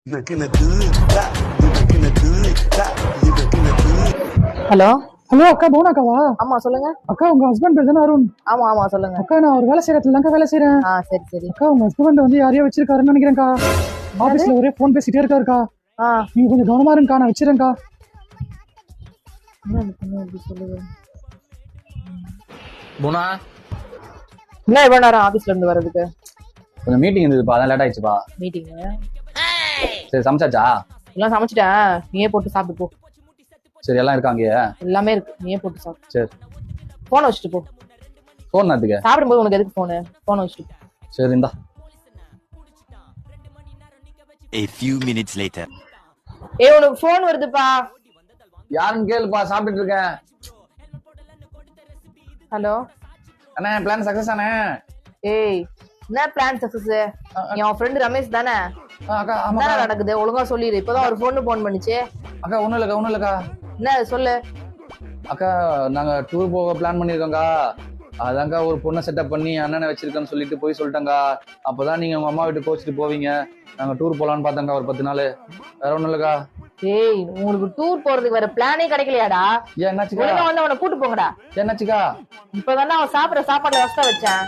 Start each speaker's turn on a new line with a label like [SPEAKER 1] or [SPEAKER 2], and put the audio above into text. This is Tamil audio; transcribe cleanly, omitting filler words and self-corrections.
[SPEAKER 1] ஹலோ
[SPEAKER 2] ஹலோ அக்கா போனா அக்காவா?
[SPEAKER 1] ஆமா சொல்லுங்க.
[SPEAKER 2] அக்கா உங்க ஹஸ்பண்ட் பேர் தானே அருண்?
[SPEAKER 1] ஆமா ஆமா சொல்லுங்க.
[SPEAKER 2] அக்கா நான் ஒரு வேலை செய்யற இடத்துல தான்க்கா வேலை செய்யறேன்.
[SPEAKER 1] சரி சரி.
[SPEAKER 2] அக்கா உங்க ஹஸ்பண்ட் வந்து யாரையோ வச்சிருக்காருன்னு நினைக்கிறேன்க்கா. ஆபீஸ்ல ஒரே போன் பேசிட்டே இருக்காருக்கா. நீங்க கொஞ்சம் கவனமா இருங்கக்கா, நான் வச்சிருக்கேன்க்கா.
[SPEAKER 1] சொல்லுங்க.
[SPEAKER 3] குணா
[SPEAKER 1] என்ன எவ்வளவு நேரம் ஆபீஸ்ல இருந்து வர்றதுக்கு?
[SPEAKER 3] கொஞ்சம் மீட்டிங் இருந்ததுப்பா, அதான் லேட் ஆயிடுச்சுப்பா.
[SPEAKER 1] மீட்டிங்
[SPEAKER 3] சரி சமைச்சாச்சா?
[SPEAKER 1] எல்லாம் சமைச்சிட்டேன், நீயே போட்டு சாப்பிட்டு போ.
[SPEAKER 3] சரி எல்லாம் இருக்காங்க.
[SPEAKER 1] எல்லாமே இருக்கு, நீயே போட்டு சாப்பிடு.
[SPEAKER 3] சரி
[SPEAKER 1] போனை வச்சுட்டு போ.
[SPEAKER 3] போன் நேரத்துக்கு
[SPEAKER 1] சாப்பிடும்போது உனக்கு எதுக்கு போனை வச்சுட்டு போ.
[SPEAKER 3] சரி இந்தா.
[SPEAKER 4] A few minutes later.
[SPEAKER 1] உனக்கு போன் வருதுப்பா.
[SPEAKER 3] யாருன்னு கேளுப்பா, சாப்பிட்டுட்டு இருக்கேன்.
[SPEAKER 1] ஹலோ
[SPEAKER 3] அண்ணே பிளான் சக்சஸ் ஆனே.
[SPEAKER 1] ஏய் என்ன பிளான் சக்சஸ்? என் ஃப்ரெண்ட் ரமேஷ் தானே?
[SPEAKER 3] அக்கா ஆமா
[SPEAKER 1] என்ன நடக்குது ஒழுங்கா சொல்லிடு. இப்பதான் ஒரு பொண்ணு போன் பண்ணுச்சு.
[SPEAKER 3] அக்கா ஒண்ணும் இல்லக்கா.
[SPEAKER 1] என்ன சொல்லு.
[SPEAKER 3] அக்கா நாங்க டூர் போக பிளான் பண்ணிருக்கோங்கா. அதாங்க ஒரு பொண்ணை செட்டப் பண்ணி அண்ணனை வச்சிருக்கேன்னு சொல்லிட்டு போய் சொல்லிட்டேங்க. அப்பதான் நீங்க உங்க அம்மா வீட்டு கோச்சிட்டு போவீங்க. நாங்க டூர் போலான்னு பார்த்தாங்க ஒரு 10 நாள். வேற ஒண்ணும் இல்லக்கா.
[SPEAKER 1] ஏய் உங்களுக்கு டூர் போறதுக்கு வேற பிளானே கிடைக்கலையாடா?
[SPEAKER 3] ஏன் என்னாச்சுக்கா?
[SPEAKER 1] வந்து அவனை கூட்டு போங்கடா.
[SPEAKER 3] என்னாச்சுக்கா?
[SPEAKER 1] இப்பதானே அவன் சாப்பிடுற சாப்பாடுல வச்சா வச்சேன்.